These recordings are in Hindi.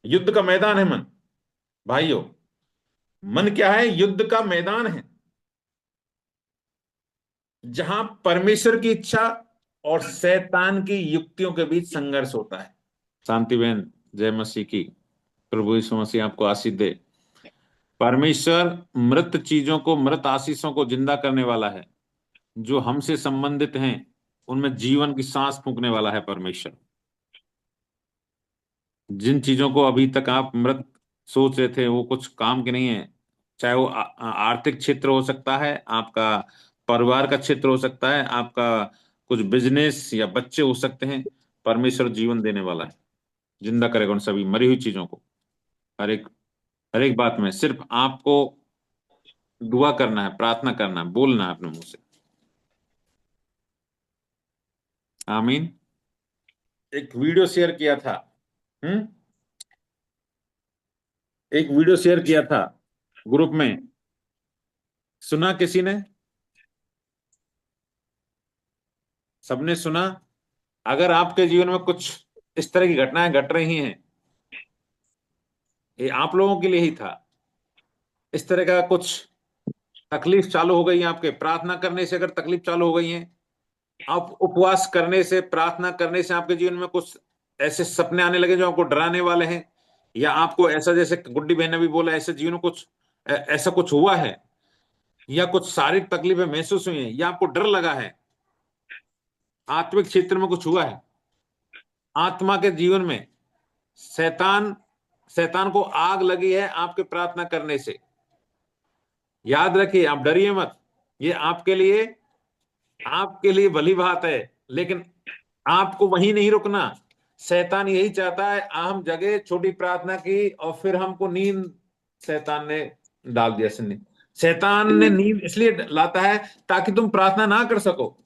युद्ध का मैदान है मन। भाइयों, मन क्या है? युद्ध का मैदान है, जहां परमेश्वर की इच्छा और शैतान की युक्तियों के बीच संघर्ष होता है। शांति बहन, जय मसीह की। प्रभु यीशु मसीह आपको आशीष दे। परमेश्वर मृत चीजों को, मृत आशीषों को जिंदा करने वाला है। जो हमसे संबंधित हैं उनमें जीवन की सांस फूंकने वाला है परमेश्वर। जिन चीजों को अभी तक आप मृत सोच रहे थे, वो कुछ काम के नहीं है। चाहे वो आर्थिक क्षेत्र हो सकता है, आपका परिवार का क्षेत्र हो सकता है, आपका कुछ बिजनेस या बच्चे हो सकते हैं। परमेश्वर जीवन देने वाला है, जिंदा करेगा उन सभी मरी हुई चीजों को। हर एक बात में सिर्फ आपको दुआ करना है, प्रार्थना करना है, बोलना है अपने मुंह से। आमीन। एक वीडियो शेयर किया था। हम्म। एक वीडियो शेयर किया था ग्रुप में। सुना किसी ने? सबने सुना? अगर आपके जीवन में कुछ इस तरह की घटनाएं घट रही हैं, ये आप लोगों के लिए ही था। इस तरह का कुछ तकलीफ चालू हो गई है आपके प्रार्थना करने से, अगर तकलीफ चालू हो गई है, आप उपवास करने से, प्रार्थना करने से आपके जीवन में कुछ ऐसे सपने आने लगे जो आपको डराने वाले हैं, या आपको ऐसा, जैसे गुड्डी बहन ने भी बोला, ऐसे जीवन में कुछ ऐसा कुछ हुआ है, या कुछ शारीरिक तकलीफें महसूस हुई हैं, या आपको डर लगा है, आत्मिक क्षेत्र में कुछ हुआ है, आत्मा के जीवन में शैतान शैतान को आग लगी है आपके प्रार्थना करने से, याद रखिए, आप डरिए मत। ये आपके लिए भली बात है, लेकिन आपको वहीं नहीं रुकना। शैतान यही चाहता है, हम जगह छोटी प्रार्थना की और फिर हमको नींद शैतान ने डाल दिया। शैतान ने नींद इसलिए लाता है ताकि तुम प्रार्थना ना कर सको,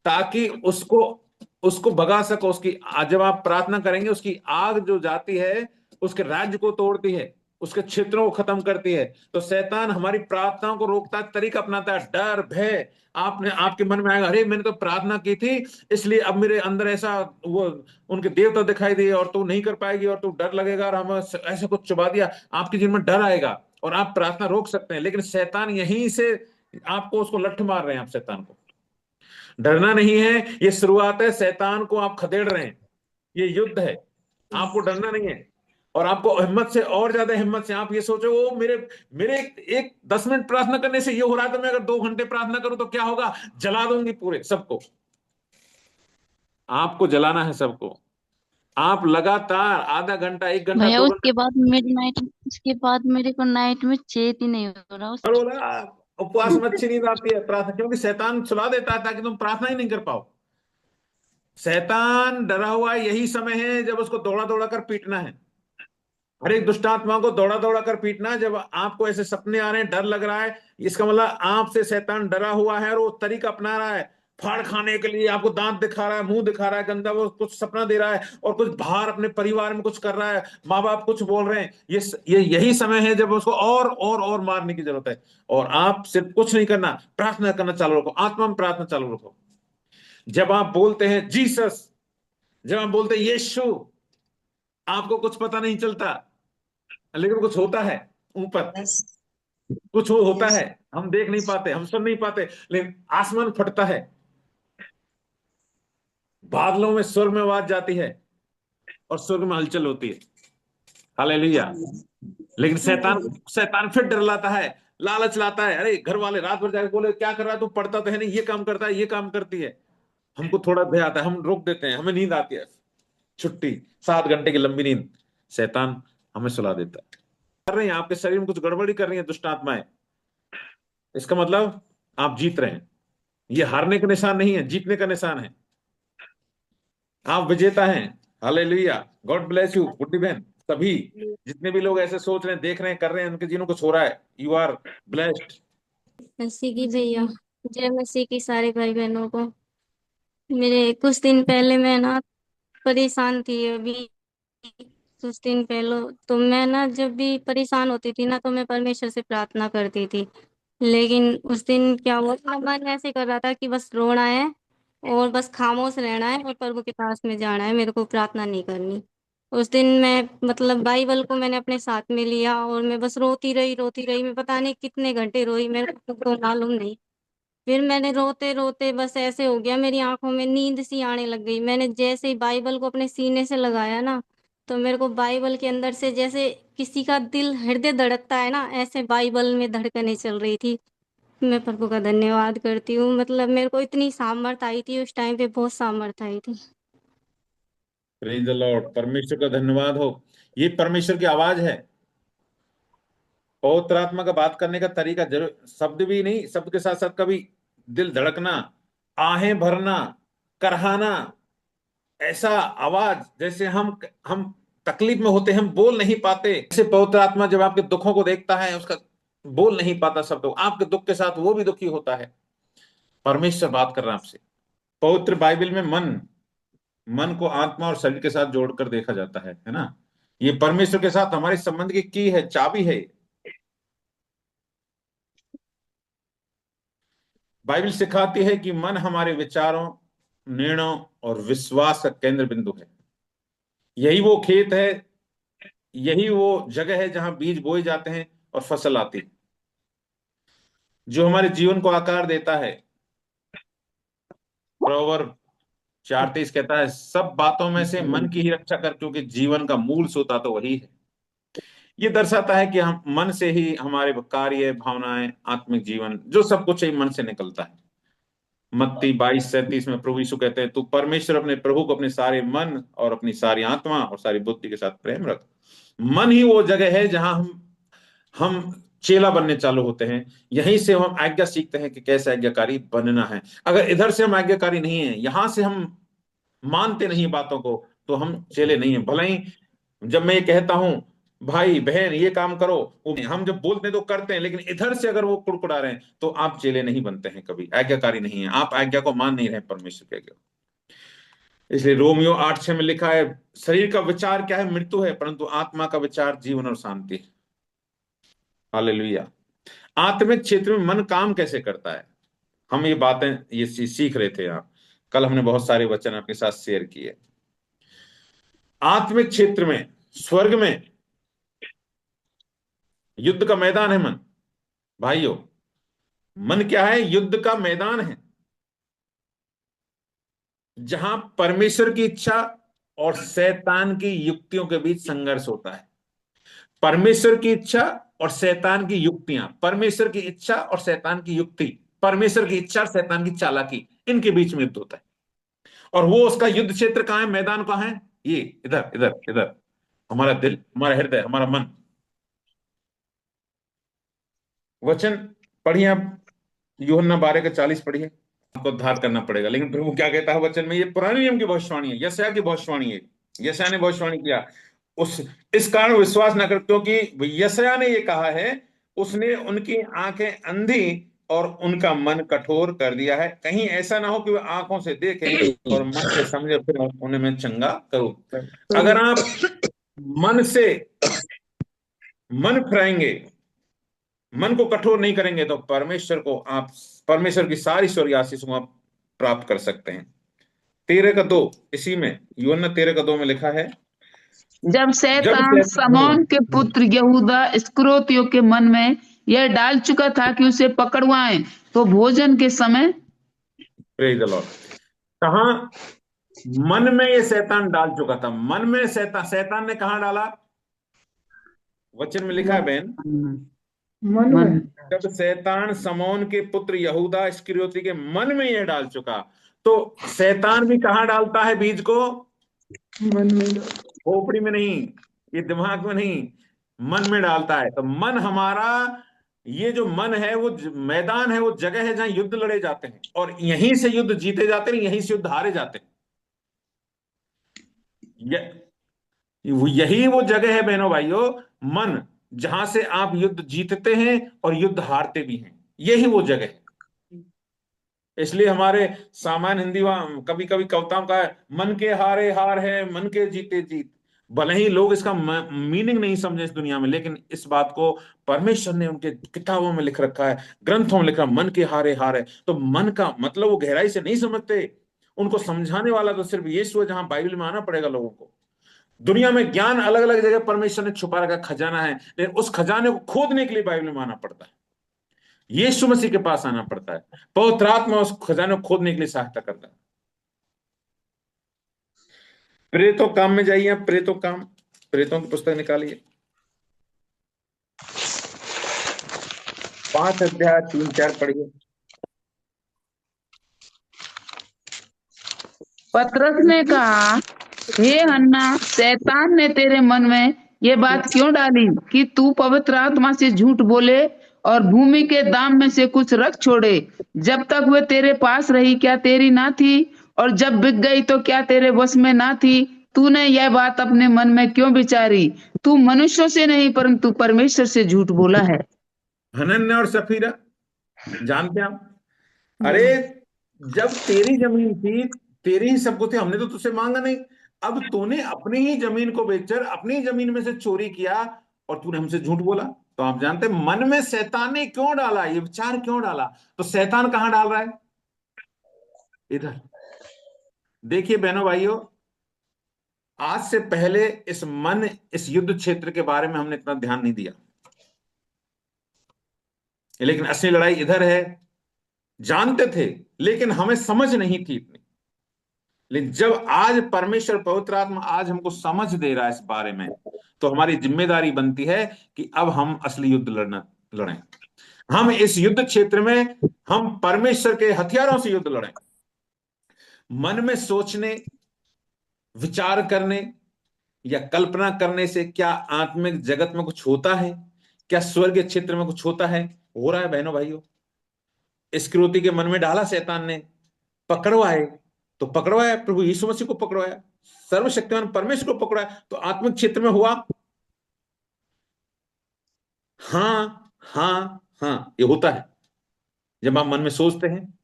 ताकि उसको उसको भगा सको। उसकी जब आप प्रार्थना करेंगे, उसकी आग जो जाती है उसके राज्य को तोड़ती है, उसके क्षेत्रों को खत्म करती है। तो शैतान हमारी प्रार्थनाओं को रोकता है, तरीका अपनाता है, डर भय। आपने आपके मन में आएगा, अरे मैंने तो प्रार्थना की थी, इसलिए अब मेरे अंदर ऐसा वो उनके देवता दिखाई दिए, और तू नहीं कर पाएगी, और तू डर लगेगा, और हम ऐसा कुछ चुबा दिया। आपके जीवन में डर आएगा और आप प्रार्थना रोक सकते हैं, लेकिन शैतान यहीं से आपको उसको लठ मार रहे हैं। आप शैतान को डरना नहीं है, ये शुरुआत है। शैतान को आप खदेड़ रहे हैं, ये युद्ध है। आपको डरना नहीं है, और आपको हिम्मत से, और ज्यादा हिम्मत से आप ये सोचो, वो मेरे मेरे एक 10 मिनट प्रार्थना करने से ये हो रहा है, तो मैं अगर 2 घंटे प्रार्थना करूं तो क्या होगा? जला दूंगी पूरे सबको। आपको जलाना है सबको। आप लगातार आधा घंटा, 1 घंटा, भैया 2 घंटा उसके बाद मेरे नाइट उसके बाद मेरे को नाइट में चेत ही नहीं हो रहा उस करो ना। उपवास में अच्छी नींद आती है, प्रार्थना, क्योंकि शैतान सुला देता है ताकि तुम प्रार्थना ही नहीं कर पाओ। शैतान डरा हुआ है, यही समय है जब उसको दौड़ा दौड़ा कर पीटना है। हर एक दुष्टात्मा को दौड़ा दौड़ा कर पीटना है। जब आपको ऐसे सपने आ रहे हैं, डर लग रहा है, इसका मतलब आपसे शैतान डरा हुआ है और वो तरीका अपना रहा है फाड़ खाने के लिए। आपको दांत दिखा रहा है, मुंह दिखा रहा है गंदा, वो कुछ सपना दे रहा है, और कुछ बाहर अपने परिवार में कुछ कर रहा है, माँ बाप कुछ बोल रहे हैं। ये यही समय है जब उसको और मारने की जरूरत है। और आप सिर्फ कुछ नहीं करना, प्रार्थना करना चालू रखो, आत्मा में प्रार्थना चालू रखो। जब आप बोलते हैं जीसस, जब आप बोलते हैं यीशु, आपको कुछ पता नहीं चलता, लेकिन कुछ होता है ऊपर। कुछ होता है, हम देख नहीं पाते, हम सुन नहीं पाते, लेकिन आसमान फटता है, बादलों में स्वर्ग में आवाज जाती है, और स्वर्ग में हलचल होती है। हालेलुया। लेकिन शैतान शैतान फिर डर लाता है, लालच लाता है। अरे घर वाले रात भर जाके बोले, क्या कर रहा है तू? पढ़ता तो है नहीं, ये काम करता है, ये काम करती है। हमको थोड़ा भय आता है, हम रोक देते हैं, हमें नींद आती है, छुट्टी, 7 घंटे की लंबी नींद। शैतान हमें सुला देता है। कर रही हैं आपके शरीर में कुछ गड़बड़ी, कर रही है दुष्ट आत्माएं। इसका मतलब आप जीत रहे हैं। ये हारने का निशान नहीं है, जीतने का निशान है। आप विजेता हैं। हालेलुया। गॉड ब्लेस यू गुड्डी बहन। सभी जितने भी लोग ऐसे सोच रहे हैं, देख रहे हैं, कर रहे हैं, उनके जीवन में कुछ हो रहा है, यू आर ब्लेस्ड। मसीह की भैया, जय मसीह की सारे भाई बहनों को। मेरे कुछ दिन पहले मैं ना परेशान थी। अभी कुछ दिन पहले तो मैं ना जब भी परेशान होती थी ना तो मैं परमेश्वर से प्रार्थना करती थी। लेकिन उस दिन क्या हुआ, मेरा मन ऐसे कर रहा था कि बस रोना है और बस खामोश रहना है और प्रभु के पास में जाना है, मेरे को प्रार्थना नहीं करनी। उस दिन मैं मतलब बाइबल को मैंने अपने साथ में लिया और मैं बस रोती रही। मैं पता नहीं कितने घंटे रोई, मेरे को तो मालूम नहीं। फिर मैंने रोते रोते बस ऐसे हो गया, मेरी आंखों में नींद सी आने लग गई। मैंने जैसे ही बाइबल को अपने सीने से लगाया ना, तो मेरे को बाइबल के अंदर से जैसे किसी का दिल हृदय धड़कता है ना, ऐसे बाइबल में धड़कने चल रही थी। मैं प्रभु का धन्यवाद करती हूँ, मतलब मेरे को इतनी सामर्थ आई थी उस टाइम पे, बहुत सामर्थ आई थी। प्रेज द लॉर्ड, परमेश्वर का धन्यवाद हो। ये परमेश्वर की आवाज है। पवित्र आत्मा का बात करने का तरीका जरूर, शब्द भी नहीं, शब्द के साथ साथ कभी दिल धड़कना, आहें भरना, करहाना, ऐसा आवाज जैसे हम तकलीफ में होते हैं, हम बोल नहीं पाते, ऐसे पवित्र आत्मा जब आपके दुखों को देखता है, उसका बोल नहीं पाता शब्द, आपके दुख के साथ वो भी दुखी होता है। परमेश्वर बात कर रहा है आपसे। पवित्र बाइबल में मन मन को आत्मा और शरीर के साथ जोड़कर देखा जाता है ना। ये परमेश्वर के साथ हमारे संबंध की है, चाबी है। बाइबल सिखाती है कि मन हमारे विचारों, निर्णयों और विश्वास का केंद्र बिंदु है। यही वो खेत है, यही वो जगह है जहां बीज बोए जाते हैं और फसल आती है, जो हमारे जीवन को आकार देता है। प्रोवर्ब 4:23 कहता है, सब बातों में से मन की ही रक्षा कर, क्योंकि जीवन का मूल सोता तो वही है। ये दर्शाता है कि हम मन से ही हमारे कार्य, भावनाएं, आत्मिक जीवन, जो सब कुछ है, मन से निकलता है। मत्ती 22:37 में प्रभु यीशु कहते हैं, तू परमेश्वर अपने प्रभु को अपने सारे मन और अपनी सारी आत्मा और सारी बुद्धि के साथ प्रेम रख। मन ही वो जगह है जहां हम चेला बनने चालू होते हैं। यहीं से हम आज्ञा सीखते हैं कि कैसे आज्ञाकारी बनना है। अगर इधर से हम आज्ञाकारी नहीं है, यहां से हम मानते नहीं बातों को, तो हम चेले नहीं है। भले ही जब मैं ये कहता हूं, भाई बहन ये काम करो, वो हम जब बोलते हैं तो करते हैं, लेकिन इधर से अगर वो कुड़कुड़ा रहे हैं, तो आप चेले नहीं बनते हैं, कभी आज्ञाकारी नहीं है, आप आज्ञा को मान नहीं रहे परमेश्वर की आज्ञा। इसलिए रोमियो 8:6 में लिखा है, शरीर का विचार क्या है, मृत्यु है, परंतु आत्मा का विचार जीवन और शांति है। हालेलुया। आत्मिक क्षेत्र में मन काम कैसे करता है, हम ये बातें ये सीख रहे थे। आप कल हमने बहुत सारे वचन आपके साथ शेयर किए। आत्मिक क्षेत्र में, स्वर्ग में युद्ध का मैदान है मन। भाइयों, मन क्या है, युद्ध का मैदान है, जहां परमेश्वर की इच्छा और शैतान की युक्तियों के बीच संघर्ष होता है। परमेश्वर की इच्छा और शैतान की युक्तियां, परमेश्वर की इच्छा और शैतान की युक्ति, परमेश्वर की इच्छा और शैतान की चालाकी, इनके बीच में युद्ध होता है। और वो उसका युद्ध क्षेत्र कहां है, मैदान कहां है, ये इधर इधर इधर, हमारा दिल, हमारा हृदय, हमारा मन। वचन पढ़िए आप, यूहन्ना 12:40 पढ़िए। आपको उद्धार करना पड़ेगा, लेकिन प्रभु क्या कहता है वचन में, ये पुराने नियम की भविष्यवाणी है, यशायाह की भविष्यवाणी है। यशायाह ने भविष्यवाणी किया, उस इस कारण विश्वास न कर, क्योंकि यशायाह ने ये कहा है, उसने उनकी आंखें अंधी और उनका मन कठोर कर दिया है, कहीं ऐसा ना हो कि वे आंखों से देखें और मन से समझे, फिर उन्हें मैं चंगा करूं। अगर आप मन से मन फिराएंगे, मन को कठोर नहीं करेंगे, तो परमेश्वर को आप, परमेश्वर की सारी स्वर्गीय आशीषों को आप प्राप्त कर सकते हैं। 13:2, इसी में यूहन्ना 13:2 में लिखा है, जब जब शैतान समौन के पुत्र यहूदा इस्करियोती के मन में यह डाल चुका था कि उसे पकड़वाएं, तो भोजन के समय, प्रेज द लॉर्ड, कहा मन में ये शैतान डाल चुका था। मन में शैतान, शैतान ने कहा डाला, वचन में लिखा है बहन, मन जब शैतान समौन के पुत्र यहूदा इस्करियोती के मन में ये डाल चुका। तो शैतान भी कहां डालता है बीज को, मन में, खोपड़ी में नहीं, ये दिमाग में नहीं, मन में डालता है। तो मन हमारा, ये जो मन है वो मैदान है, वो जगह है जहां युद्ध लड़े जाते हैं, और यहीं से युद्ध जीते जाते हैं, यहीं से युद्ध हारे जाते हैं। यही वो जगह है बहनों भाइयों, मन, जहां से आप युद्ध जीतते हैं और युद्ध हारते भी हैं, यही वो जगह है। इसलिए हमारे सामान्य हिंदी कभी कभी कविताओं का है, मन के हारे हार है, मन के जीते जीत। भले ही लोग इसका मीनिंग नहीं समझे इस दुनिया में, लेकिन इस बात को परमेश्वर ने उनके किताबों में लिख रखा है, ग्रंथों में लिखा, मन के हारे हार है। तो मन का मतलब वो गहराई से नहीं समझते, उनको समझाने वाला तो सिर्फ यीशु है, जहां बाइबल में आना पड़ेगा लोगों को। दुनिया में ज्ञान अलग अलग जगह परमेश्वर ने छुपा रखा खजाना है, लेकिन उस खजाने को खोदने के लिए बाइबल में आना पड़ता है, यीशु मसीह के पास आना पड़ता है। पवित्र आत्मा उस खजाने को खोदने के लिए सहायता करता है। प्रेतों काम में जाइए, प्रेतों काम, प्रेतों की पुस्तक निकालिए, 5 अध्याय 3-4 पढ़िए। पतरस ने कहा, हे हन्ना, शैतान ने तेरे मन में ये बात क्यों डाली कि तू पवित्र आत्मा से झूठ बोले और भूमि के दाम में से कुछ रख छोड़े? जब तक वे तेरे पास रही क्या तेरी ना थी? और जब बिक गई तो क्या तेरे वश में ना थी? तूने यह बात अपने मन में क्यों विचारी? तू मनुष्यों से नहीं परंतु परमेश्वर से झूठ बोला है। हनन्याह और सफीरा जानते हैं आप? अरे जब तेरी जमीन थी, तेरी ही सब कुछ थे, हमने तो तुझसे मांगा नहीं। अब तूने अपनी ही जमीन को बेचकर अपनी ही जमीन में से चोरी किया और तूने हमसे झूठ बोला। तो आप जानते हैं मन में शैतान ने क्यों डाला, ये विचार क्यों डाला? तो शैतान कहां डाल रहा है? इधर देखिए बहनों भाइयों, आज से पहले इस युद्ध क्षेत्र के बारे में हमने इतना ध्यान नहीं दिया, लेकिन असली लड़ाई इधर है। जानते थे लेकिन हमें समझ नहीं थी इतनी। लेकिन जब आज परमेश्वर पवित्र आत्मा आज हमको समझ दे रहा है इस बारे में, तो हमारी जिम्मेदारी बनती है कि अब हम असली युद्ध लड़ें। हम इस युद्ध क्षेत्र में हम परमेश्वर के हथियारों से युद्ध लड़ें। मन में सोचने, विचार करने या कल्पना करने से क्या आत्मिक जगत में कुछ होता है? क्या स्वर्गीय क्षेत्र में कुछ होता है? हो रहा है बहनों भाइयों। इस्करियोती के मन में डाला शैतान ने, पकड़वाए तो पकड़वाया, प्रभु यीशु मसीह को पकड़वाया, सर्वशक्तिमान परमेश्वर को पकड़वाया, तो आत्मिक क्षेत्र में हुआ। हाँ हाँ हाँ, ये होता है जब आप मन में सोचते हैं,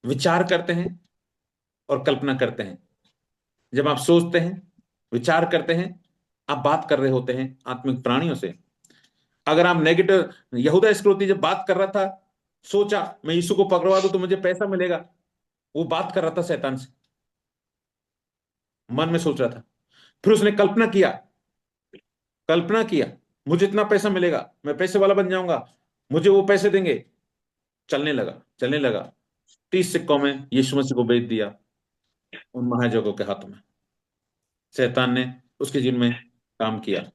विचार करते हैं और कल्पना करते हैं। जब आप सोचते हैं, विचार करते हैं, आप बात कर रहे होते हैं आत्मिक प्राणियों से। अगर आप नेगेटिव, यहूदा इस्करियोती जब बात कर रहा था, सोचा मैं यीशु को पकड़वा दूं तो मुझे पैसा मिलेगा, वो बात कर रहा था शैतान से, मन में सोच रहा था। फिर उसने कल्पना किया मुझे इतना पैसा मिलेगा, मैं पैसे वाला बन जाऊंगा, मुझे वो पैसे देंगे। चलने लगा 30 सिक्कों में यीशु मसीह को बेच दिया उन महाजगों के हाथों में। शैतान ने उसके जीवन में काम किया।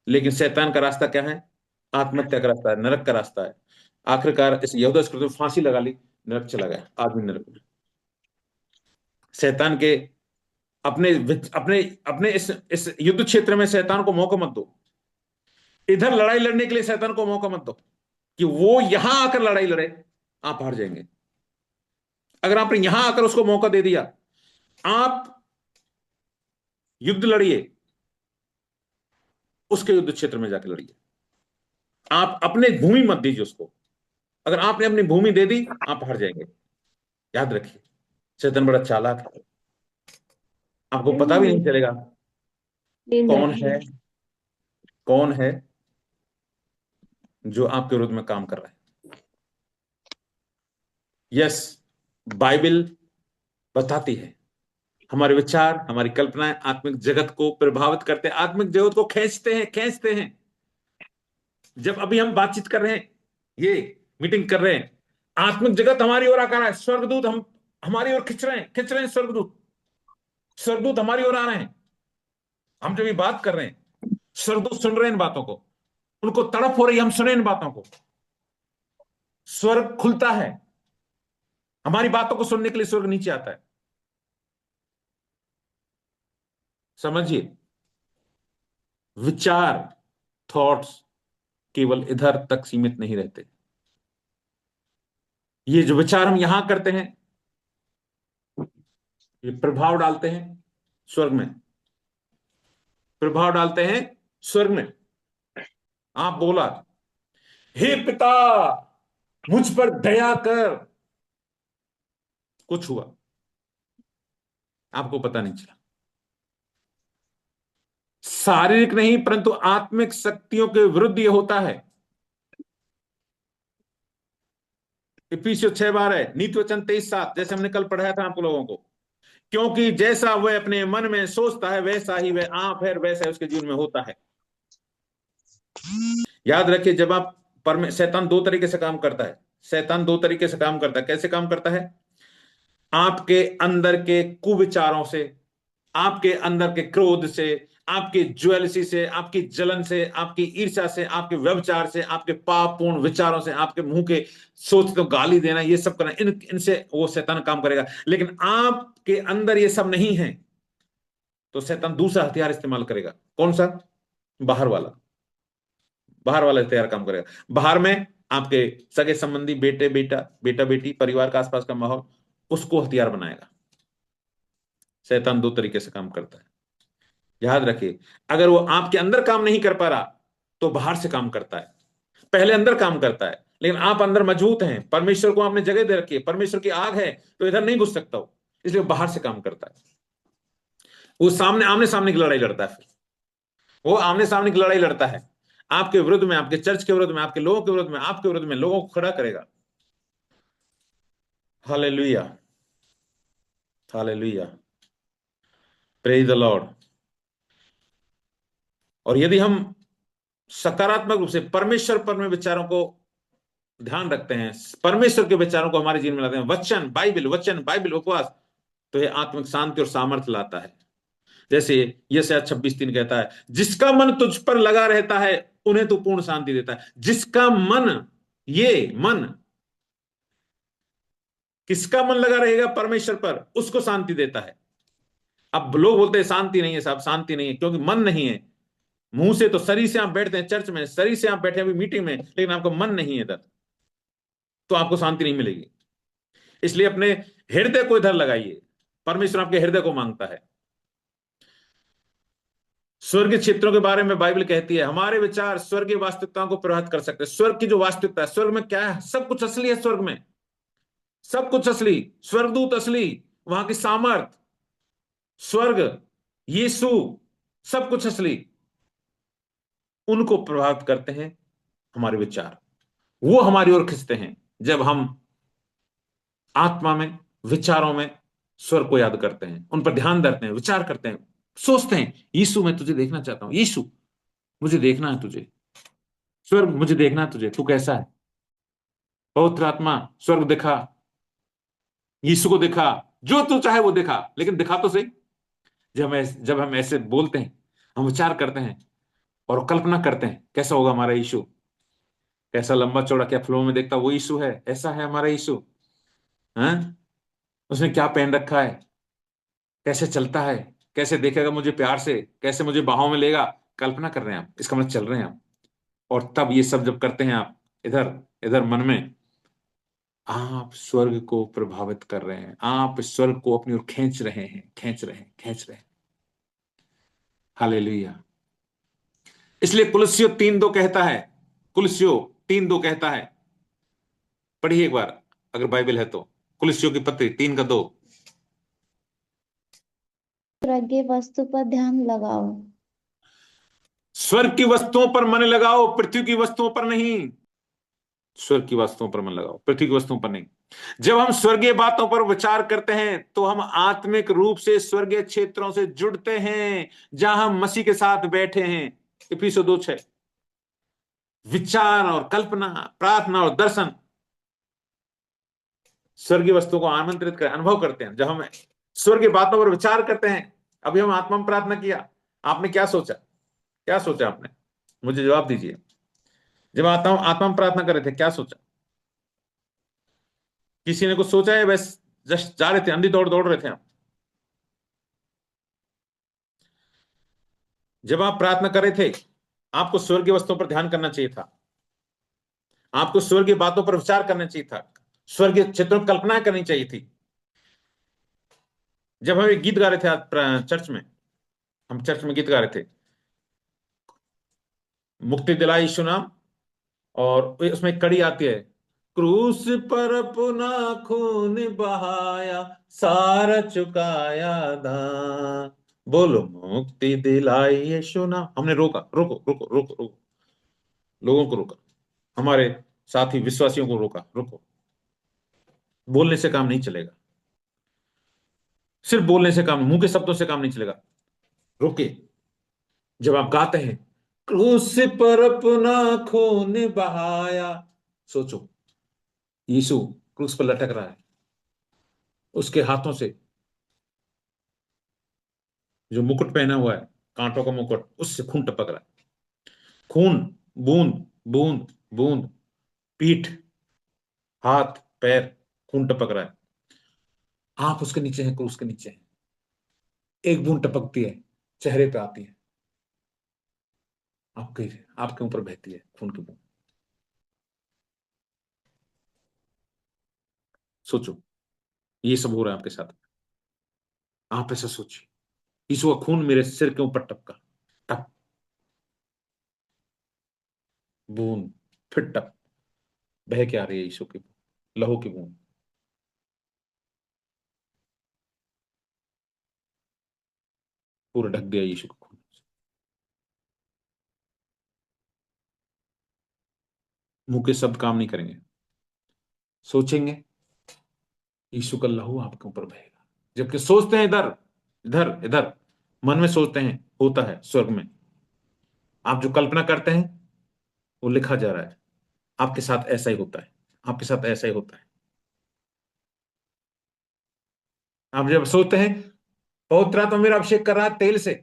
लेकिन शैतान का रास्ता क्या है? आत्महत्या का रास्ता है, नरक का रास्ता है। आखिरकार इस यहूदा इस्करियोती ने फांसी लगा ली, नरक चला गया, आदमी नरक में। शैतान के अपने अपने अपने इस युद्ध क्षेत्र में शैतान को मौका मत दो। इधर लड़ाई लड़ने के लिए शैतान को मौका मत दो कि वो यहां आकर लड़ाई लड़े, आप हार जाएंगे। अगर आपने यहां आकर उसको मौका दे दिया, आप युद्ध लड़िए, उसके युद्ध क्षेत्र में जाकर लड़िए। आप अपने भूमि मत दीजिए उसको। अगर आपने अपनी भूमि दे दी, आप हार जाएंगे। याद रखिए, शैतान बड़ा चालाक है, आपको पता भी नहीं चलेगा कौन है जो आपके विरुद्ध में काम कर रहा है। यस, बाइबल बताती है हमारे विचार, हमारी कल्पनाएं आत्मिक जगत को प्रभावित करते हैं, आत्मिक जगत को खींचते हैं। जब अभी हम बातचीत कर रहे हैं, ये मीटिंग कर रहे हैं, आत्मिक जगत हमारी ओर आकर है, स्वर्गदूत हमारी ओर खिंच रहे हैं, स्वर्गदूत हमारी ओर आ रहे हैं। हम जब ये बात कर रहे हैं, स्वर्गदूत सुन रहे हैं इन बातों को, उनको तड़प हो रही, हम सुने इन बातों को, स्वर्ग खुलता है, हमारी बातों को सुनने के लिए स्वर्ग नीचे आता है। समझिए, विचार, थॉट्स केवल इधर तक सीमित नहीं रहते। ये जो विचार हम यहां करते हैं, ये प्रभाव डालते हैं स्वर्ग में, आप बोला, हे पिता मुझ पर दया कर, कुछ हुआ, आपको पता नहीं चला। शारीरिक नहीं परंतु आत्मिक शक्तियों के विरुद्ध ये होता है। इफिसियों 6:12 है, नीति वचन 23:7, जैसे हमने कल पढ़ाया था आप लोगों को। क्योंकि जैसा वह अपने मन में सोचता है वैसा ही वह फिर वैसा ही उसके जीवन में होता है। याद रखिए, जब आप शैतान दो तरीके से काम करता है। शैतान दो तरीके से काम करता है। कैसे काम करता है? आपके अंदर के कुविचारों से, आपके अंदर के क्रोध से, आपकी ज्वेलसी से, आपकी जलन से, आपकी ईर्ष्या से, आपके व्यभिचार से, आपके पापपूर्ण विचारों से, आपके मुंह के सोच तो गाली देना, ये सब करना, इनसे वो शैतान काम करेगा। लेकिन आपके अंदर ये सब नहीं है तो शैतान दूसरा हथियार इस्तेमाल करेगा। कौन सा? बाहर वाला। बाहर वाला हथियार काम करेगा। बाहर में आपके सगे संबंधी, बेटा बेटी, परिवार का आसपास का माहौल, उसको हथियार बनाएगा। शैतान दो तरीके से काम करता है, याद रखिए। अगर वो आपके अंदर काम नहीं कर पा रहा तो बाहर से काम करता है। पहले अंदर काम करता है, लेकिन आप अंदर मजबूत हैं, परमेश्वर को आपने जगह दे रखी है, परमेश्वर की आग है, तो इधर नहीं घुस सकता हो, इसलिए बाहर से काम करता है। वो सामने आमने सामने की लड़ाई लड़ता है। फिर वो आमने सामने की लड़ाई लड़ता है आपके विरुद्ध में, आपके चर्च के विरुद्ध में, आपके लोगों के विरुद्ध में, आपके विरुद्ध में लोगों को खड़ा करेगा। Hallelujah, hallelujah, praise the Lord. और यदि हम सकारात्मक रूप से परमेश्वर पर में विचारों को ध्यान रखते हैं, परमेश्वर के विचारों को हमारे जीवन में लाते हैं, वचन बाइबल उपवास, तो ये आत्मिक शांति और सामर्थ्य लाता है। जैसे यशायाह 26:3 कहता है, जिसका मन तुझ पर लगा रहता है उन्हें तो पूर्ण शांति देता है। जिसका मन, ये मन, किसका मन लगा रहेगा परमेश्वर पर, उसको शांति देता है। अब लोग बोलते हैं शांति नहीं है साहब, शांति नहीं है, क्योंकि मन नहीं है। मुंह से तो शरीर से आप बैठते हैं चर्च में, शरीर से आप बैठे हैं मीटिंग में, लेकिन आपका मन नहीं है इधर, तो आपको शांति नहीं मिलेगी। इसलिए अपने हृदय को इधर लगाइए। परमेश्वर आपके हृदय को मांगता है। स्वर्ग क्षेत्रों के बारे में बाइबल कहती है, हमारे विचार स्वर्गीय वास्तविकताओं को प्रभावित कर सकते हैं। स्वर्ग की जो वास्तविकता है, स्वर्ग में क्या है? सब कुछ असली है। स्वर्ग में सब कुछ असली, स्वर्गदूत असली, वहां की सामर्थ, स्वर्ग, यीशु, सब कुछ असली। उनको प्रभावित करते हैं हमारे विचार, वो हमारी ओर खींचते हैं जब हम आत्मा में, विचारों में स्वर्ग को याद करते हैं, उन पर ध्यान देते हैं, विचार करते हैं, सोचते हैं, यीशु मैं तुझे देखना चाहता हूं, यीशु मुझे देखना है तुझे, स्वर्ग मुझे देखना है तुझे, तू कैसा है। पवित्र आत्मा, स्वर्ग दिखा, यीशु को दिखा, जो तू चाहे वो दिखा, लेकिन दिखा तो सही। जब हम ऐसे बोलते हैं, हम विचार करते हैं और कल्पना करते हैं कैसा होगा हमारा यीशु, कैसा लंबा चौड़ा, क्या फ्लो में देखता, वो यीशु है, ऐसा है हमारा यीशु। हैं? उसने क्या पहन रखा है, कैसे चलता है, कैसे देखेगा मुझे प्यार से, कैसे मुझे बाहों में लेगा। कल्पना कर रहे हैं आप, इसका मतलब चल रहे हैं आप। और तब ये सब जब करते हैं आप इधर इधर मन में, आप स्वर्ग को प्रभावित कर रहे हैं, आप स्वर्ग को अपनी ओर खींच रहे हैं, खींच रहे हैं, खींच रहे हैं। हालेलुया। इसलिए कुलस्सियों 3:2 कहता है, कुलस्सियों 3:2 कहता है, पढ़िए एक बार अगर बाइबल है तो, कुलस्सियों की पत्री 3:2। स्वर्गीय वस्तु पर ध्यान लगाओ। स्वर्ग की वस्तुओं पर मन लगाओ, पृथ्वी की वस्तुओं पर नहीं। स्वर्ग की वस्तुओं पर मन लगाओ, पृथ्वी की वस्तुओं पर नहीं। जब हम स्वर्गीय बातों पर विचार करते हैं तो हम आत्मिक रूप से स्वर्गीय क्षेत्रों से जुड़ते हैं जहां हम मसीह के साथ बैठे हैं। इफिसियों 2:6। विचार और कल्पना, प्रार्थना और दर्शन स्वर्गीय वस्तुओं को आमंत्रित कर अनुभव करते हैं। जब हम स्वर्गीय बातों पर विचार करते हैं, अभी हम आत्मा में प्रार्थना किया, आपने क्या सोचा? क्या सोचा आपने? मुझे जवाब दीजिए। जब आत्मा में प्रार्थना कर रहे थे, क्या सोचा? किसी ने कुछ सोचा है? बस जस्ट जा रहे थे, अंधी दौड़ दौड़ रहे थे आप? जब आप प्रार्थना कर रहे थे, आपको स्वर्गीय वस्तुओं पर ध्यान करना चाहिए था, आपको स्वर्गीय बातों पर विचार करना चाहिए था, स्वर्गीय क्षेत्रों की कल्पना करनी चाहिए थी। जब हम एक गीत गा रहे थे आज चर्च में, हम चर्च में गीत गा रहे थे, मुक्ति दिलाई यीशु नाम, और उसमें एक कड़ी आती है, क्रूस पर अपना खून बहाया, सारा चुकाया दान, बोलो मुक्ति दिलाई यीशु नाम। हमने रोका, रोको रोको रोको रोको, लोगों को रोका, हमारे साथी विश्वासियों को रोका, रुको, बोलने से काम नहीं चलेगा। सिर्फ बोलने से काम, मुंह के शब्दों से काम नहीं चलेगा। रोके, जब आप गाते हैं क्रूस पर अपना खून बहाया, सोचो यीशु क्रूस पर लटक रहा है, उसके हाथों से जो मुकुट पहना हुआ है, कांटों का मुकुट, उससे खून टपक रहा है। खून, बूंद बूंद बूंद, पीठ, हाथ, पैर, खून टपक रहा है। आप उसके नीचे हैं, क्रूस के नीचे हैं। एक बूंद टपकती है, चेहरे पे आती है, आपके आपके ऊपर बहती है खून की बूंद। सोचो ये सब हो रहा है आपके साथ। आप ऐसा सोचिए, यीशु का खून मेरे सिर के ऊपर टपका, टप, बूंद, फिर टप, बह के आ रही है यीशु की लहू की बूंद। पूरा ढक गया यीशु का खून। मुंह के शब्द काम नहीं करेंगे, सोचेंगे यीशु का लहू आपके ऊपर बहेगा। जबकि सोचते हैं इधर इधर इधर, मन में सोचते हैं होता है स्वर्ग में। आप जो कल्पना करते हैं वो लिखा जा रहा है, आपके साथ ऐसा ही होता है, आपके साथ ऐसा ही होता है। आप जब सोचते हैं पवित्र आत्मा मेरा अभिषेक कर रहा है तेल से,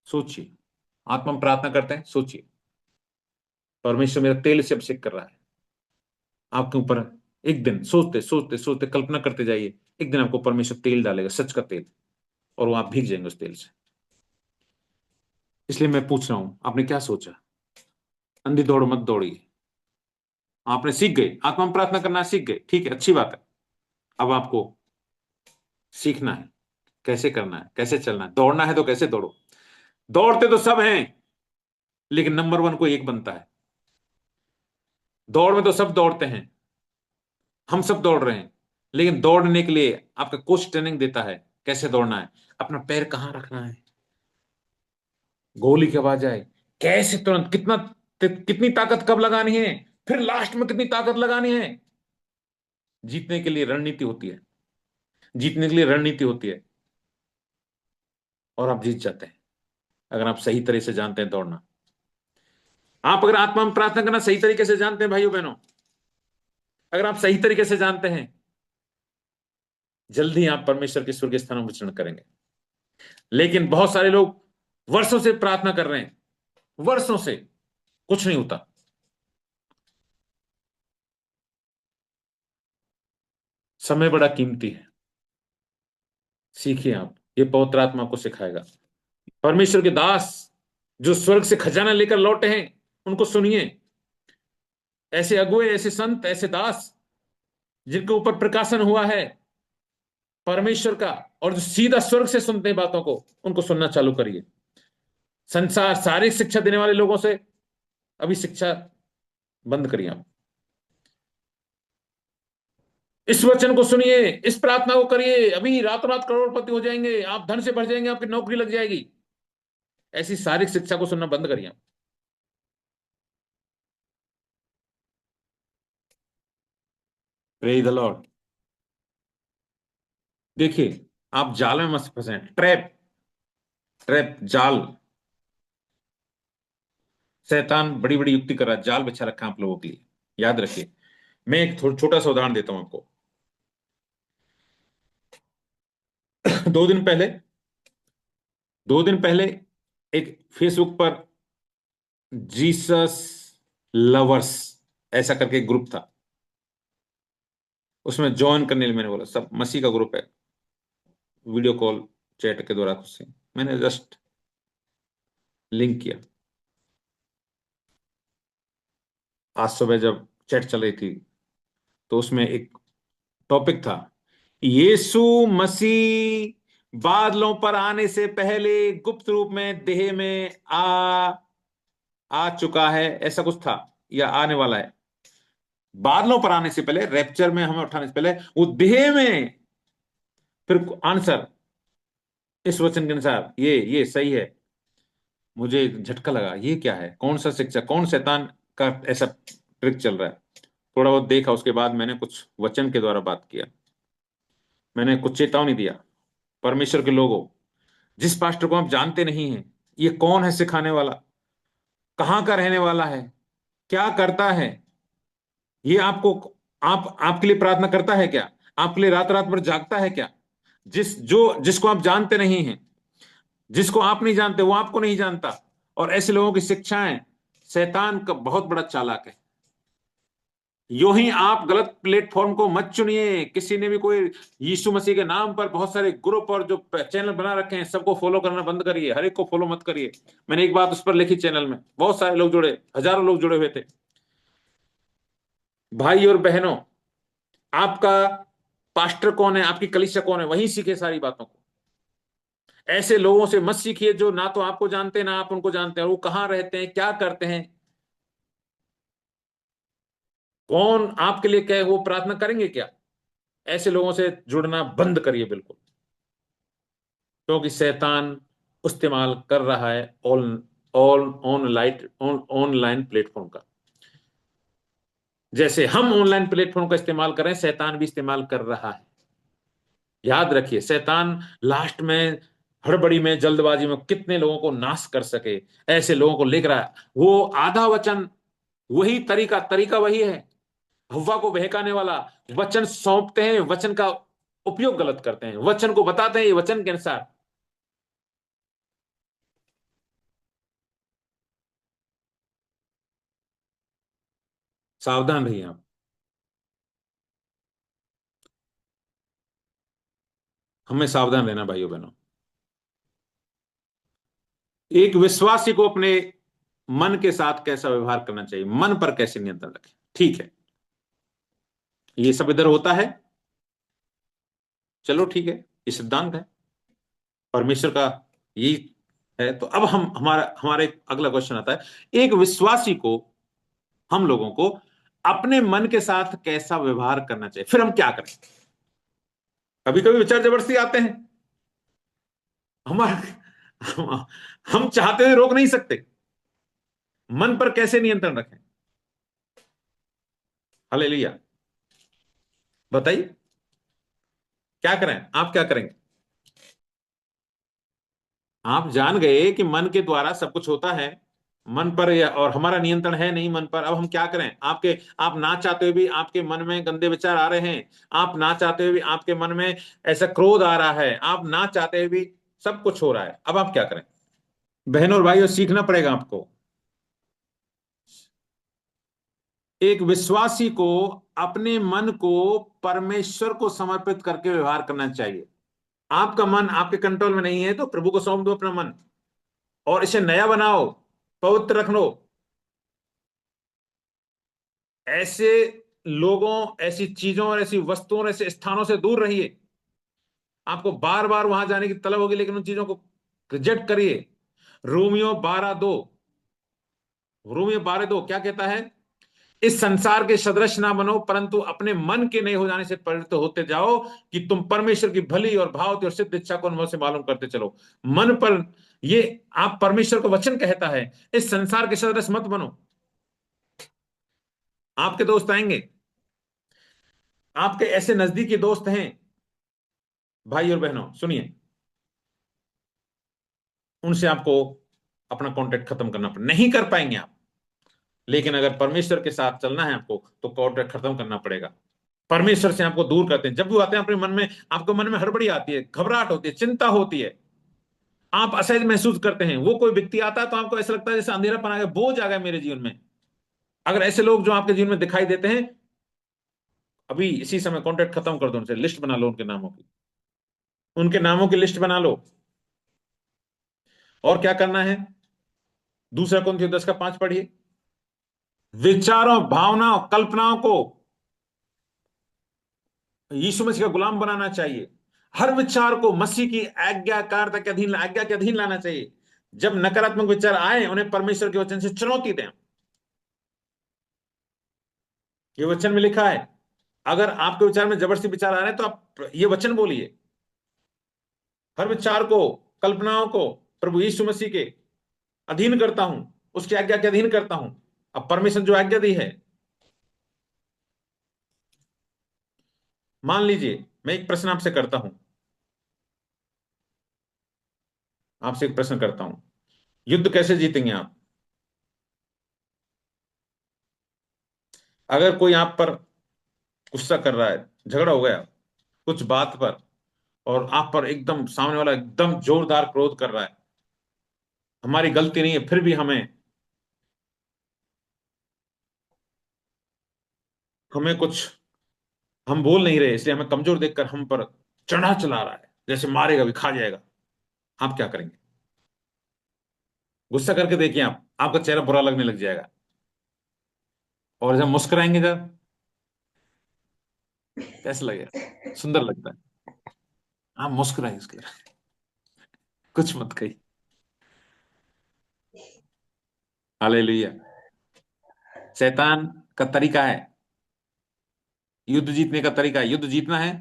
सोचिए, आत्मा में प्रार्थना करते हैं, सोचिए परमेश्वर मेरा तेल से अभिषेक कर रहा है आपके ऊपर। एक दिन सोचते सोचते सोचते कल्पना करते जाइए, एक दिन आपको परमेश्वर तेल डालेगा, सच का तेल, और वो आप भीग जाएंगे उस तेल से। इसलिए मैं पूछ रहा हूं, आपने क्या सोचा? अंधी दौड़ मत दौड़िए। आपने सीख गए, आत्मा में प्रार्थना करना सीख गए, ठीक है, अच्छी बात है। अब आपको सीखना है कैसे करना है, कैसे चलना है। दौड़ना है तो कैसे दौड़ो। दौड़ते तो सब हैं, लेकिन नंबर वन कोई एक बनता है। दौड़ में तो सब दौड़ते हैं, हम सब दौड़ रहे हैं, लेकिन दौड़ने के लिए आपका कोच ट्रेनिंग देता है कैसे दौड़ना है, अपना पैर कहां रखना है, गोली कब आ जाए, कैसे तुरंत, कितनी ताकत कब लगानी है, फिर लास्ट में कितनी ताकत लगानी है। जीतने के लिए रणनीति होती है, जीतने के लिए रणनीति होती है, और आप जीत जाते हैं अगर आप सही तरह से जानते हैं दौड़ना। आप अगर आत्मा में प्रार्थना करना सही तरीके से जानते हैं भाइयों बहनों, अगर आप सही तरीके से जानते हैं, जल्दी आप परमेश्वर के स्वर्गीय स्थानों में विचरण करेंगे। लेकिन बहुत सारे लोग वर्षों से प्रार्थना कर रहे हैं, वर्षों से कुछ नहीं होता। समय बड़ा कीमती है, सीखिए आप, ये पवित्र आत्मा को सिखाएगा। परमेश्वर के दास जो स्वर्ग से खजाना लेकर लौटे हैं, उनको सुनिए। ऐसे अगुए, ऐसे संत, ऐसे दास जिनके ऊपर प्रकाशन हुआ है परमेश्वर का, और जो सीधा स्वर्ग से सुनते हैं बातों को, उनको सुनना चालू करिए। संसार शारीरिक शिक्षा देने वाले लोगों से अभी शिक्षा बंद करिए आप। इस वचन को सुनिए, इस प्रार्थना को करिए, अभी रातों रात करोड़पति हो जाएंगे, आप धन से भर जाएंगे, आपकी नौकरी लग जाएगी। ऐसी शारीरिक शिक्षा को सुनना बंद करिए। Praise the Lord. देखिए आप जाल में मत फंसे, ट्रैप, ट्रैप, जाल। शैतान बड़ी बड़ी युक्ति कर रहा है, जाल बिछा रखा है आप लोगों के लिए। याद रखिए, मैं एक छोटा सा उदाहरण देता हूं आपको। 2 दिन पहले, 2 दिन पहले एक फेसबुक पर जीसस लवर्स ऐसा करके एक ग्रुप था, उसमें ज्वाइन करने लिए मैंने बोला, सब मसीह का ग्रुप है, वीडियो कॉल चैट के द्वारा उससे मैंने जस्ट लिंक किया। आज सुबह जब चैट चल रही थी तो उसमें एक टॉपिक था, यीशु मसीह बादलों पर आने से पहले गुप्त रूप में देह में आ चुका है, ऐसा कुछ था, या आने वाला है। बादलों पर आने से पहले, रैप्चर में हमें उठाने से पहले वो देह में। फिर आंसर इस वचन के अनुसार ये सही है। मुझे झटका लगा, ये क्या है, कौन सा शिक्षा, कौन शैतान का ऐसा ट्रिक चल रहा है। थोड़ा बहुत देखा, उसके बाद मैंने कुछ वचन के द्वारा बात किया। मैंने कुछ चेतावनी दिया, परमेश्वर के लोगों, जिस पास्टर को आप जानते नहीं हैं, ये कौन है सिखाने वाला, कहाँ का रहने वाला है, क्या करता है, ये आपको, आप आपके लिए प्रार्थना करता है क्या, आपके लिए रात रात भर जागता है क्या, जिसको आप जानते नहीं हैं, जिसको आप नहीं जानते वो आपको नहीं जानता। और ऐसे लोगों की शिक्षाएं, शैतान का बहुत बड़ा चालाक है। यूं ही आप गलत प्लेटफॉर्म को मत चुनिए। किसी ने भी कोई यीशु मसीह के नाम पर बहुत सारे ग्रुप और जो चैनल बना रखे हैं, सबको फॉलो करना बंद करिए, हर एक को फॉलो मत करिए। मैंने एक बात उस पर लिखी चैनल में, बहुत सारे लोग जुड़े, हजारों लोग जुड़े हुए थे। भाई और बहनों, आपका पास्टर कौन है, आपकी कलीसिया कौन है, वहीं सीखे सारी बातों को। ऐसे लोगों से मत सीखिए जो ना तो आपको जानते हैं ना आप उनको जानते हैं, और वो कहाँ रहते हैं, क्या करते हैं, कौन आपके लिए क्या है, वो प्रार्थना करेंगे क्या। ऐसे लोगों से जुड़ना बंद करिए बिल्कुल, क्योंकि शैतान इस्तेमाल कर रहा है ऑन ऑन ऑनलाइन प्लेटफॉर्म का। जैसे हम ऑनलाइन प्लेटफॉर्म का इस्तेमाल कर रहे हैं, शैतान भी इस्तेमाल कर रहा है। याद रखिए, शैतान लास्ट में हड़बड़ी में जल्दबाजी में कितने लोगों को नाश कर सके, ऐसे लोगों को लेकर आया। वो आधा वचन, वही तरीका तरीका वही है, हव्वा को बहकाने वाला। वचन सौंपते हैं, वचन का उपयोग गलत करते हैं, वचन को बताते हैं ये वचन के अनुसार। सावधान रहिए आप। हमें सावधान रहना भाइयों बहनों। एक विश्वासी को अपने मन के साथ कैसा व्यवहार करना चाहिए, मन पर कैसे नियंत्रण रखें, ठीक है, ये सब इधर होता है, चलो ठीक है, ये सिद्धांत है परमेश्वर का, यही है। तो अब हम हमारा हमारा एक अगला क्वेश्चन आता है, एक विश्वासी को, हम लोगों को अपने मन के साथ कैसा व्यवहार करना चाहिए, फिर हम क्या करें। कभी कभी विचार जबरदस्ती आते हैं, हमारा हम चाहते हुए रोक नहीं सकते। मन पर कैसे नियंत्रण रखें, हालेलुया, बताइए क्या करें, आप क्या करेंगे। आप जान गए कि मन के द्वारा सब कुछ होता है, मन पर और हमारा नियंत्रण है नहीं मन पर। अब हम क्या करें, आप ना चाहते हुए भी आपके मन में गंदे विचार आ रहे हैं, आप ना चाहते हुए भी आपके मन में ऐसा क्रोध आ रहा है, आप ना चाहते हुए भी सब कुछ हो रहा है। अब आप क्या करें। बहनों और भाइयों, सीखना पड़ेगा आपको। एक विश्वासी को अपने मन को परमेश्वर को समर्पित करके व्यवहार करना चाहिए। आपका मन आपके कंट्रोल में नहीं है तो प्रभु को सौंप दो अपना मन, और इसे नया बनाओ, पवित्र रख लो। ऐसे लोगों, ऐसी चीजों और ऐसी वस्तुओं और ऐसे स्थानों से दूर रहिए। आपको बार बार वहां जाने की तलब होगी, लेकिन उन चीजों को रिजेक्ट करिए। रोमियो 12:2, रोमियो 12:2 क्या कहता है, इस संसार के सदृश ना बनो, परंतु अपने मन के नए हो जाने से परिवर्तित होते जाओ, कि तुम परमेश्वर की भली और भावती और सिद्ध इच्छा को अनुभव से मालूम करते चलो। मन पर, ये आप परमेश्वर को वचन कहता है, इस संसार के सदृश मत बनो। आपके दोस्त आएंगे, आपके ऐसे नजदीकी दोस्त हैं, भाई और बहनों सुनिए, उनसे आपको अपना कांटेक्ट खत्म करना पड़ेगा। नहीं कर पाएंगे आप, लेकिन अगर परमेश्वर के साथ चलना है आपको तो कांटेक्ट खत्म करना पड़ेगा। परमेश्वर से आपको दूर करते हैं। जब भी आते हैं अपने मन में, आपको मन में हड़बड़ी आती है, घबराहट होती है, चिंता होती है, आप असहज महसूस करते हैं, वो कोई व्यक्ति आता है तो आपको ऐसा लगता है जैसे अंधेरापन आ गया, बोझ आ गया मेरे जीवन में। अगर ऐसे लोग जो आपके जीवन में दिखाई देते हैं, अभी इसी समय कांटेक्ट खत्म कर दो उनसे, लिस्ट बना लो उनके नामों की, उनके नामों की लिस्ट बना लो। और क्या करना है, दूसरा कुरिन्थियों 10:5 पढ़िए। विचारों, भावनाओं, कल्पनाओं को यीशु मसीह का गुलाम बनाना चाहिए। हर विचार को मसीह की आज्ञाकारिता के अधीन, आज्ञा के अधीन लाना चाहिए। जब नकारात्मक विचार आए, उन्हें परमेश्वर के वचन से चुनौती दें। ये वचन में लिखा है, अगर आपके विचार में जबरदस्ती विचार आ रहे हैं तो आप ये वचन बोलिए, हर विचार को, कल्पनाओं को प्रभु यीशु मसीह के अधीन करता हूं, उसकी आज्ञा के अधीन करता हूं। अब परमेश्वर जो आज्ञा दी है, मान लीजिए मैं एक प्रश्न आपसे करता हूं, आपसे एक प्रश्न करता हूं, युद्ध कैसे जीतेंगे आप? अगर कोई आप पर गुस्सा कर रहा है, झगड़ा हो गया कुछ बात पर, और आप पर एकदम सामने वाला एकदम जोरदार क्रोध कर रहा है, हमारी गलती नहीं है, फिर भी हमें हमें कुछ, हम बोल नहीं रहे, इसलिए हमें कमजोर देखकर हम पर चढ़ा चला रहा है, जैसे मारेगा भी, खा जाएगा, आप क्या करेंगे? गुस्सा करके देखिए आप, आपका चेहरा बुरा लगने लग जाएगा, और जब मुस्कुराएंगे जब, कैसा लगेगा? सुंदर लगता है। आप मुस्कुराइए उसके लिए, कुछ मत कहिए। हालेलुया। शैतान का तरीका है, युद्ध जीतने का तरीका है, युद्ध जीतना है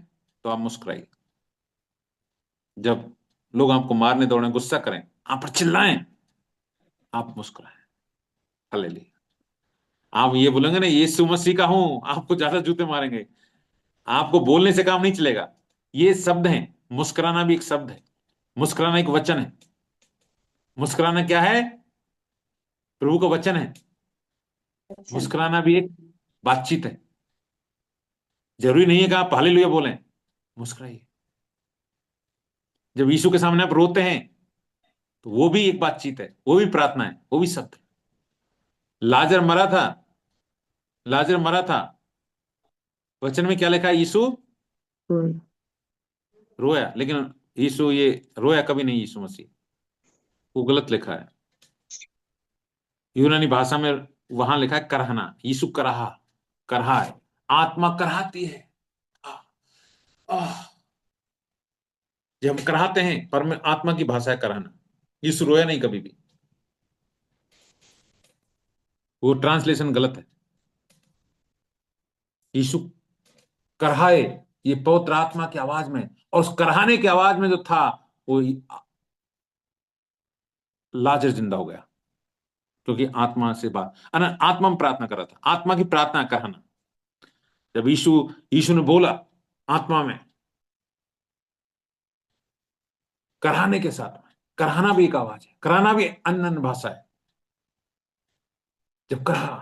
तो आप मुस्कुराइए। जब लोग आपको मारने दौड़े, गुस्सा करें, आप पर चिल्लाएं, आप मुस्कुराएं। हालेलुया। आप ये बोलेंगे ना यीशु मसीह का हूं, आपको ज्यादा जूते मारेंगे। आपको बोलने से काम नहीं चलेगा, ये शब्द हैं। मुस्कुराना भी एक शब्द है, मुस्कुराना एक वचन है। मुस्कुराना क्या है? प्रभु का वचन है। मुस्कुराना भी एक बातचीत है। जरूरी नहीं है कि आप हालेलुया बोलें, मुस्कुराइए। जब यीशु के सामने आप रोते हैं तो वो भी एक बातचीत है, वो भी प्रार्थना है, वो भी शब्द है। लाजर मरा था, लाजर मरा था, वचन में क्या लिखा है? यीशु रोया, लेकिन यीशु ये रोया कभी नहीं, यीशु मसीह, वो गलत लिखा है। यूनानी भाषा में वहां लिखा है करहना, यीशु करहा, करहा है, आत्मा कराहती है। आह, आह। जब हम कराहते हैं, पर में आत्मा की भाषा है करहना। यीशु रोया नहीं कभी भी, वो ट्रांसलेशन गलत है। यीशु करहाए, ये पवित्र आत्मा की आवाज में, और उस करहाने की आवाज में जो था, वो लाजर जिंदा हो गया, क्योंकि आत्मा से बात, आत्मा में प्रार्थना कर रहा था, आत्मा की प्रार्थना करना। जब यीशु यीशु ने बोला आत्मा में, कराहने के साथ में, कराहना भी एक आवाज है, कराहना भी अन्य अन्य भाषा है। जब कहा,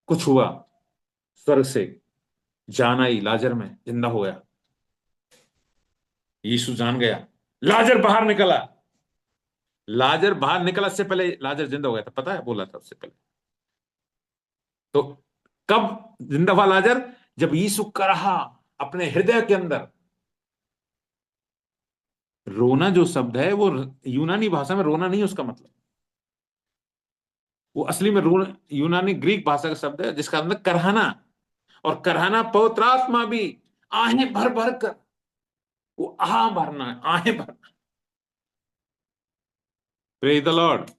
कुछ हुआ, स्वर्ग से जान आई, लाजर में जिंदा हो गया। यीशु जान गया, लाजर बाहर निकला। लाजर बाहर निकला, से पहले लाजर जिंदा हो गया था, पता है, बोला था उससे पहले। तो कब जिंदा हुआ लाजर? जब यीशु कराहा अपने हृदय के अंदर। रोना जो शब्द है वो यूनानी भाषा में रोना नहीं है उसका मतलब, वो असली में रोना यूनानी ग्रीक भाषा का शब्द है, जिसका मतलब करहाना। और करहाना पवित्र आत्मा भी आहें भर भर कर, वो आह भरना है, आहें भरना। Praise the Lord.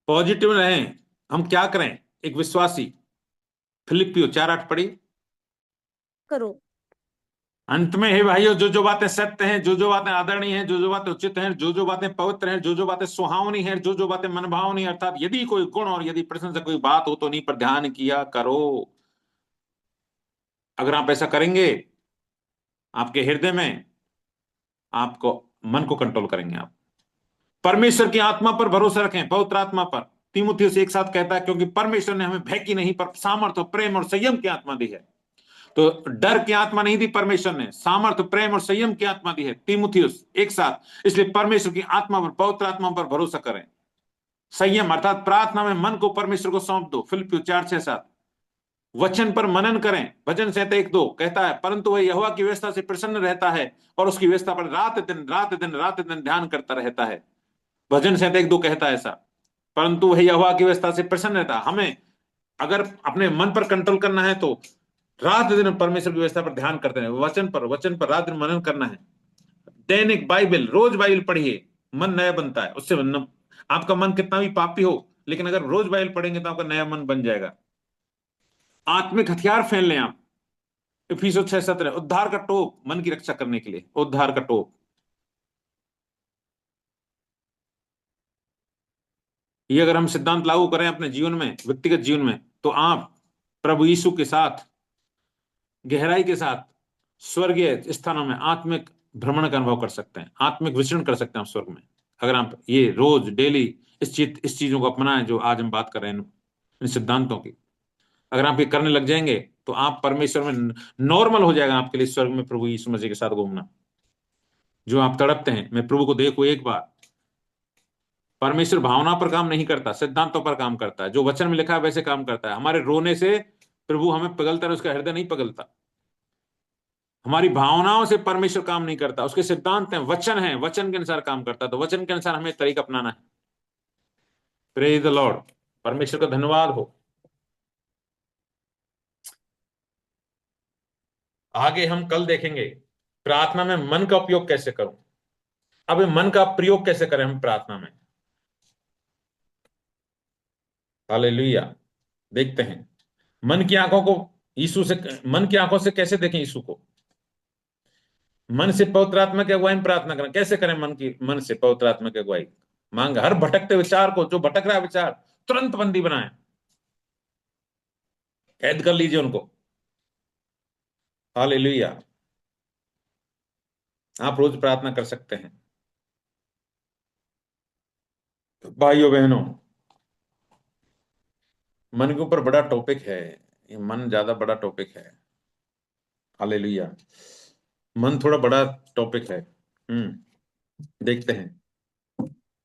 पॉजिटिव रहें। हम क्या करें? एक विश्वासी, फिलिपियो 4:8 पढ़ी। करो। अंत में हे भाइयों, जो जो बातें सत्य हैं, जो जो बातें आदरणीय हैं, जो जो बातें उचित हैं, जो जो बातें पवित्र हैं, जो जो बातें सुहावनी हैं, जो जो बातें मनभावनी, अर्थात यदि कोई गुण और यदि प्रशंसा कोई बात हो तो उन्हीं पर ध्यान किया करो। अगर आप ऐसा करेंगे, आपके हृदय में, आपको मन को कंट्रोल करेंगे आप। परमेश्वर की आत्मा पर भरोसा रखें, पवित्र आत्मा पर। तीमुथियुस एक साथ कहता है, क्योंकि परमेश्वर ने हमें भय की नहीं पर सामर्थ्य, प्रेम और संयम की आत्मा दी है। तो डर की आत्मा नहीं दी परमेश्वर ने, सामर्थ्य, प्रेम और संयम की आत्मा दी है, तीमुथियुस एक साथ। इसलिए परमेश्वर की आत्मा पर, पवित्र आत्मा पर भरोसा करें। संयम अर्थात प्रार्थना में मन को परमेश्वर को सौंप दो, फिलिपियो 4:6-7। वचन पर मनन करें, भजन संहिता 1:2 कहता है, परंतु वह यहोवा की व्यवस्था से प्रसन्न रहता है और उसकी व्यवस्था पर रात दिन रात दिन रात दिन ध्यान करता रहता है। भजन संहिता 1:2 कहता है ऐसा, परंतु वह यहोवा की व्यवस्था से प्रसन्न रहता है। हमें अगर अपने मन पर कंट्रोल करना है तो रात दिन परमेश्वर की व्यवस्था पर ध्यान करते हैं, वचन पर रात दिन मनन करना है। दैनिक बाइबल, रोज बाइबल पढ़िए, मन नया बनता है उससे। आपका मन कितना भी पापी हो, लेकिन अगर रोज बाइबल पढ़ेंगे तो आपका नया मन बन जाएगा। आत्मिक हथियार पहन लें आप, इफिसियों 6:17, उद्धार का टोप, मन की रक्षा करने के लिए उद्धार का टोप। ये अगर हम सिद्धांत लागू करें अपने जीवन में, व्यक्तिगत जीवन में, तो आप प्रभु यीशु के साथ गहराई के साथ स्वर्गीय स्थानों में आत्मिक भ्रमण का अनुभव कर सकते हैं, आत्मिक विचरण कर सकते हैं आप स्वर्ग में, अगर आप ये रोज डेली इस चीजों को अपनाएं जो आज हम बात कर रहे हैं, इन सिद्धांतों की। अगर आप ये करने लग जाएंगे तो आप परमेश्वर में नॉर्मल हो जाएगा आपके लिए स्वर्ग में प्रभु यीशु मसीह के साथ घूमना। जो आप तड़पते हैं, मैं प्रभु को देखूं एक बार। परमेश्वर भावना पर काम नहीं करता, सिद्धांतों पर काम करता है। जो वचन में लिखा है वैसे काम करता है। हमारे रोने से प्रभु हमें पिघलता है, उसका हृदय नहीं पिघलता। हमारी भावनाओं से परमेश्वर काम नहीं करता, उसके सिद्धांत हैं, वचन है, वचन के अनुसार काम करता है। तो वचन के अनुसार हमें तरीका अपनाना है। प्रेज द लॉर्ड, परमेश्वर का धन्यवाद हो। आगे हम कल देखेंगे प्रार्थना में मन का उपयोग कैसे करूं। अब मन का प्रयोग कैसे करें हम प्रार्थना में। हालेलुया। देखते हैं मन की आंखों को यीशु से, मन की आंखों से कैसे देखें यीशु को। मन से पवित्र आत्मा की अगुवाई में प्रार्थना करें। कैसे करें मन से पवित्र आत्मा की अगुवाई मांग। हर भटकते विचार को, जो भटक रहा है विचार, तुरंत बंदी बनाएं, कैद कर लीजिए उनको। हालेलुया। आप रोज प्रार्थना कर सकते हैं। भाइयों बहनों, मन के ऊपर बड़ा टॉपिक है ये, मन ज्यादा बड़ा टॉपिक है। हालेलुया। मन थोड़ा बड़ा टॉपिक है। देखते हैं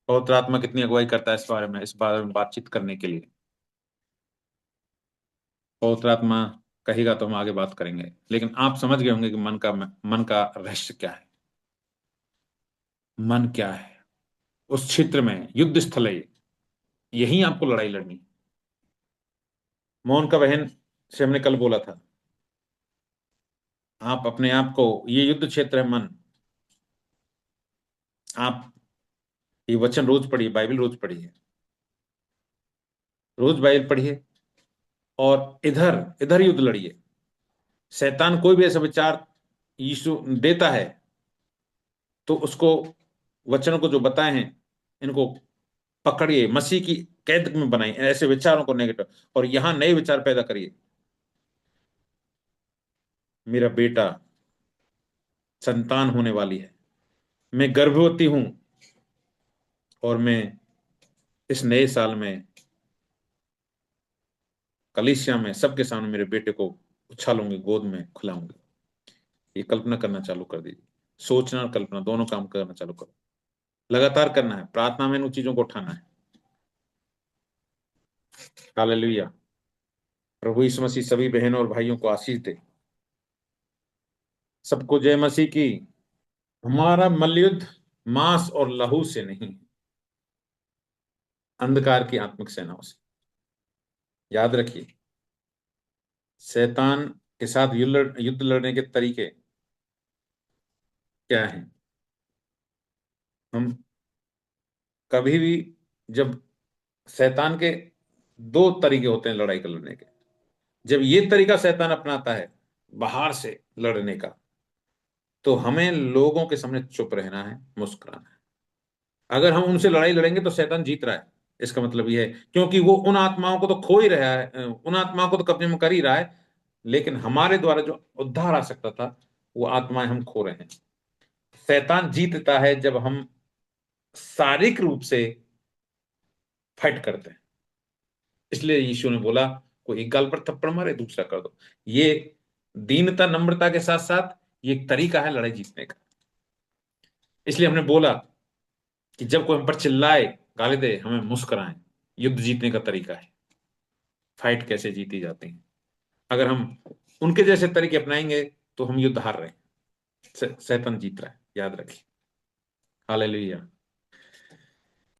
पवित्र आत्मा कितनी अगुवाई करता है इस बारे में बातचीत करने के लिए। पवित्र आत्मा कहेगा तो हम आगे बात करेंगे, लेकिन आप समझ गए होंगे कि मन का रहस्य क्या है। मन क्या है, उस क्षेत्र में युद्ध स्थल है, यही आपको लड़ाई लड़नी। मोहन का बहन से हमने कल बोला था, आप अपने आप को, ये युद्ध क्षेत्र है मन। आप ये वचन रोज पढ़िए, बाइबल रोज पढ़िए, रोज बाइबल पढ़िए और इधर इधर युद्ध लड़िए। शैतान कोई भी ऐसा विचार यीशु देता है तो उसको, वचनों को जो बताए हैं इनको पकड़िए, मसीह की कैद में बनाइए ऐसे विचारों को, नेगेटिव, और यहां नए विचार पैदा करिए। मेरा बेटा, संतान होने वाली है, मैं गर्भवती हूं और मैं इस नए साल में कलीसिया में सबके सामने मेरे बेटे को उछालूंगी, गोद में खिलाऊंगी। ये कल्पना करना चालू कर दीजिए। सोचना और कल्पना दोनों काम करना चालू करो। लगातार करना है, प्रार्थना में उन चीजों को उठाना है। हालेलुया। प्रभु यीशु मसीह सभी बहनों और भाइयों को आशीष दे। सबको जय मसीह की। हमारा मल्लयुद्ध मांस और लहू से नहीं, अंधकार की आत्मिक सेनाओं से। याद रखिए, शैतान के साथ युद्ध लड़ने के तरीके क्या हैं। हम कभी भी, जब शैतान के दो तरीके होते हैं लड़ाई के लड़ने के, जब ये तरीका शैतान अपनाता है बाहर से लड़ने का, तो हमें लोगों के सामने चुप रहना है, मुस्कुराना है। अगर हम उनसे लड़ाई लड़ेंगे तो शैतान जीत रहा है, इसका मतलब यह है, क्योंकि वो उन आत्माओं को तो खो ही रहा है, उन आत्माओं को तो कब्जे में कर ही रहा है, लेकिन हमारे द्वारा जो उद्धार आ सकता था वो आत्माएं हम खो रहे हैं। शैतान जीतता है जब हम शारीरिक रूप से फाइट करते हैं। इसलिए यीशु ने बोला, कोई एक गाल पर थप्पड़ मारे दूसरा कर दो। ये दीनता, नम्रता के साथ साथ ये एक तरीका है लड़ाई जीतने का। इसलिए हमने बोला कि जब कोई हम पर चिल्लाए, गाली दे, हमें मुस्कुराएं। युद्ध जीतने का तरीका है। फाइट कैसे जीती जाती है। अगर हम उनके जैसे तरीके अपनाएंगे तो हम युद्ध हार रहे हैं, शैतान जीत रहा है। याद रखिए। हालेलुया।